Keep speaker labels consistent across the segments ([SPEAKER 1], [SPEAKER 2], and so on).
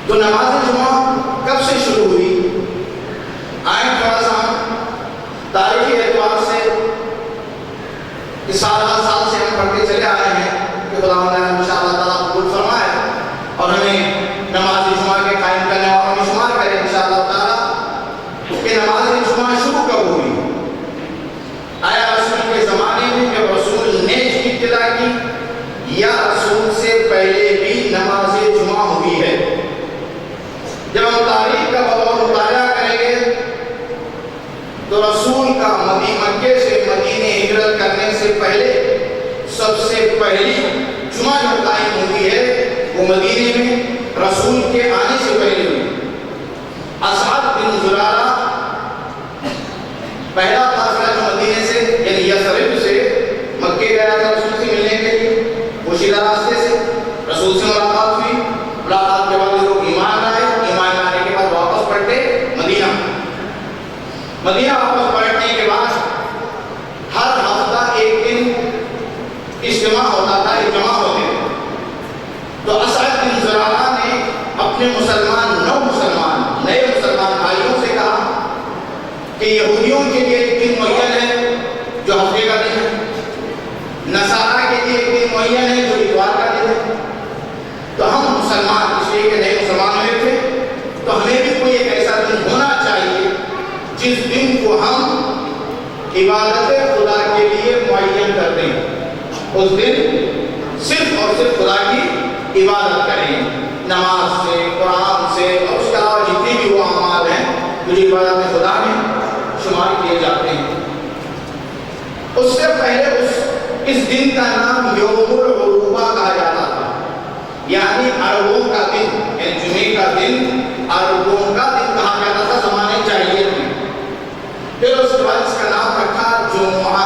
[SPEAKER 1] تو نماز جمعہ کب سے شروع ہوئی؟ آئیں تھوڑا سا تاریخی اعتبار سے اس سال سے ہم پڑھتے چلے آئے ہیں کہ خدا نے انشاءاللہ تعالیٰ قبول فرمائے اور ہمیں نماز جمعہ کے قائم کرنے والوں میں شمار کرے انشاءاللہ تعالیٰ کہ نماز جمعہ شروع کب ہوئی؟ آیا رسول کے زمانے میں جب رسول نے اس کی ابتدا کی یا رسول سے پہلے بھی نماز جمعہ ہوئی ہے؟ جب ہم تاریخ کا بطور مطالعہ کریں گے تو رسول کا مکے سے مدینے ہجرت کرنے سے پہلے سب سے پہلی جمعہ جو قائم ہوئی ہے وہ مدینے میں رسول کے آنے سے پہلے ہوئی۔ اسعد بن زرارہ پہلا فاصلہ جو مدینے سے یعنی یثرب سے مکے گیا تھا رسول سے ملنے کے لیے، پوشیدہ راستے سے رسول سے ملاقات ہوئی، ملاقات کے بعد لوگ ایمان لائے، ایمان لانے کے بعد واپس پلٹے مدینہ واپس پلٹنے کے بعد ہر ہفتہ ایک دن اجتماع ہوتا تھا، اجتماع ہوتے تھے۔ تو اسعد بن زرارہ نے اپنے نئے مسلمان بھائیوں سے کہا کہ یہودیوں کے لیے ایک دن معین ہے جو ہفتے کا دن ہے، نصارہ کے لیے ایک دن معین ہے جو اتوار کا دن ہے، تو ہم مسلمان اس لیے کہ نئے مسلمان ہوئے تھے تو ہمیں بھی کوئی ایک ایسا دن ہونا چاہیے جس دن کو ہم عبادت خدا کے لیے معین کر دیں، اس دن صرف اور صرف خدا کی عبادت کریں، نماز سے، قرآن سے اور اس کے علاوہ جتنے بھی وہ اعمال ہیں جو عبادت خدا میں شمار کیے جاتے ہیں۔ اس سے پہلے اس دن کا نام یوم العروبہ کہا جاتا تھا، یعنی عربوں کا دن، یعنی جمعے کا دن عربوں کا دن کہا جاتا تھا زمانے جاہلیت میں۔ پھر اس کے بعد اس کا نام رکھا جمعہ،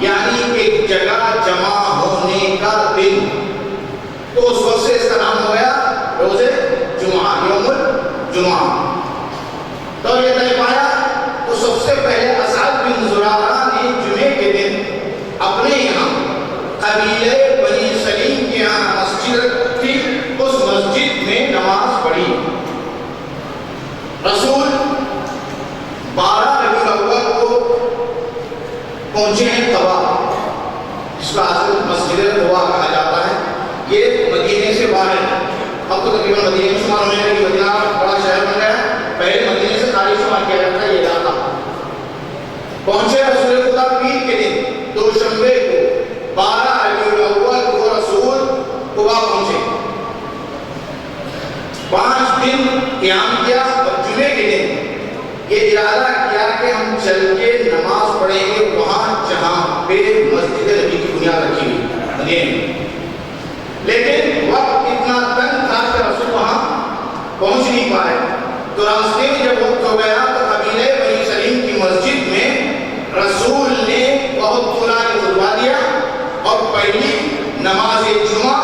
[SPEAKER 1] یعنی ایک جگہ جمع ہونے کا دن، تو اس وقت سے اس کا نام ہو گیا روز جمعہ، یوم الجمعہ۔ تو یہ طے پایا تو سب سے پہلے اسعد بن زرارہ نے جمعے کے دن اپنے یہاں قبیلے بنی سلیم کے یہاں مسجد تھی، اس مسجد میں نماز پڑھی۔ رسول 12 ربیع الاول کو پہنچے ہیں طوا، جس کا اصل مسجد طوا کہا جاتا ہے، یہ مدینے سے باہر ہے، اب تو تقریباً مدینے میں شمار ہونے لگی، مدینہ بڑا شہر بن گیا، پہلے مدینے سے خالی شمار کیا جاتا ہے یہ علاقہ۔ پہنچے رسول خدا پیر کے دن دوشنبے کو 12 ربیع الاول کو رسول قبا پہنچے، 5 دن قیام کیا اور جمعے کے دن یہ ارادہ کیا کہ ہم چل کے نماز پڑھیں گے وہاں جہاں پہ مسجد نبی کی بنیاد رکھی ہوئی مدینے میں، لیکن وقت اتنا تنگ تھا کہ رسول وہاں پہنچ نہیں پائے، تو راستے میں جب وقت ہو گیا تو قبیلے بنی سلیم کی مسجد میں رسول نے بہت طولانی خطبہ دیا اور پہلی نماز جمعہ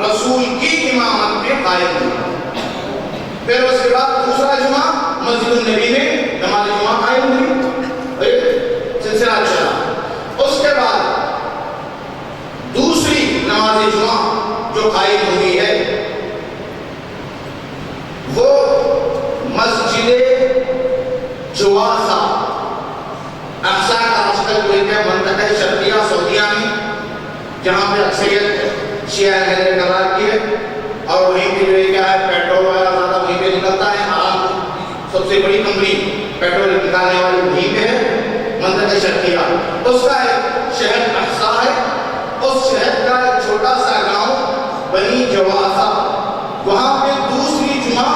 [SPEAKER 1] رسول کی امامت میں قائم ہوئی۔ پھر اس کے بعد دوسرا جمعہ مسجد النبی میں نماز جمعہ قائم ہوئی، سلسلہ چلا۔ اس کے بعد دوسری نماز جمعہ جو قائم ہوئی ہے وہ مسجد جواسا، اقصی کا آج کل کوئی کہ منطقہ شرقیہ سعودیہ میں، جہاں پہ اکثریت شیعہ اہل قرار کی ہے، اور وہیں پہ جو ہے کیا ہے پیٹرول وغیرہ زیادہ وہیں پہ نکلتا ہے، عام سب سے بڑی کمپنی پیٹرول نکالنے والی وہیں پہ ہے، منطقہ شرقیہ، اس کا ایک شہر اقصی ہے، اس شہر کا ایک چھوٹا سا گاؤں بنی جواسا، وہاں پہ دوسری جمعہ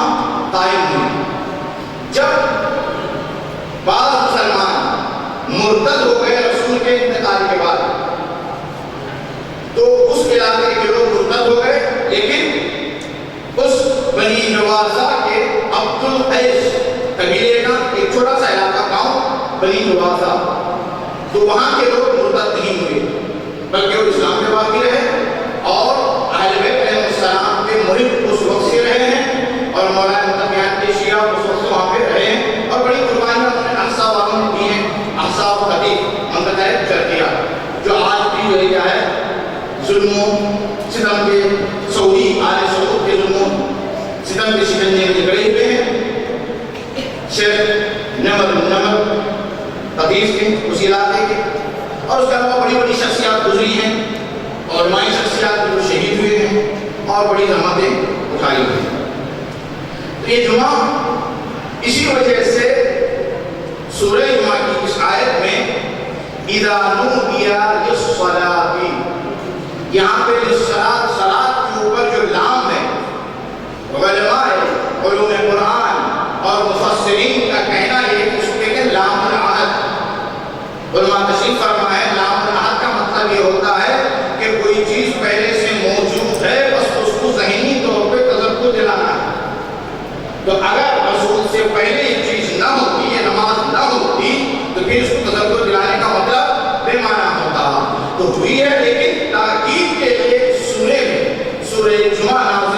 [SPEAKER 1] قائم ہوئی۔ جب بعض مسلمان مرتد ہو گئے رسول کے انتقال کے بعد، تو اس علاقے کے لوگ مرتد ہو گئے، لیکن اس بنی جواسا کے عبد القیس قبیلے کا ایک چھوٹا سا علاقہ گاؤں بنی جواسا، تو وہاں کے لوگ مرتد نہیں ہوئے بلکہ وہ اسلام میں باقی رہے اور اہل بیت علیہ السلام کے محب اس وقت سے رہے ہیں، اور مولانا متقیان کے شیعہ اس وقت سے وہاں پہ رہے ہیں، اور بڑی قربانیاں انہوں نے اقصی والوں نے دی ہیں، اقصی و خطیب منطقہ شرقیہ، جو آج بھی جو کیا ہے ظلم و ستم کے سعودی آل سعود کے ظلم و ستم کے شکنجے اور اس کے علاوہ بڑی بڑی شخصیات گزری ہیں، علماء شخصیات جو شہید ہوئے ہیں اور بڑی زحمتیں اٹھائی ہیں۔ تو یہ جمعہ اسی وجہ سے سورہ جمعہ کی اس آیت میں اِذَا نُودِیَ لِلصَّلَاةِ، یہاں پہ صلاۃ کے اوپر جو لام ہے، علماء علوم قرآن اور مفسرین کا کہنا ہے کہ اس کے لام العہد، علماء تشریح فرمائے لام العہد کا مطلب یہ ہوتا ہے کہ کوئی چیز پہلے سے موجود ہے، بس اس کو ذہنی طور پہ تذکر دلانا ہے۔ تو اگر رسول سے پہلے یہ چیز نہ ہوتی، یہ نماز نہ ہوتی، تو پھر اس کو تذکر دلانے کا مطلب بے معنی ہوتا۔ تو ہوئی ہے، لیکن تاکید کے لیے سورہ جمعہ نازل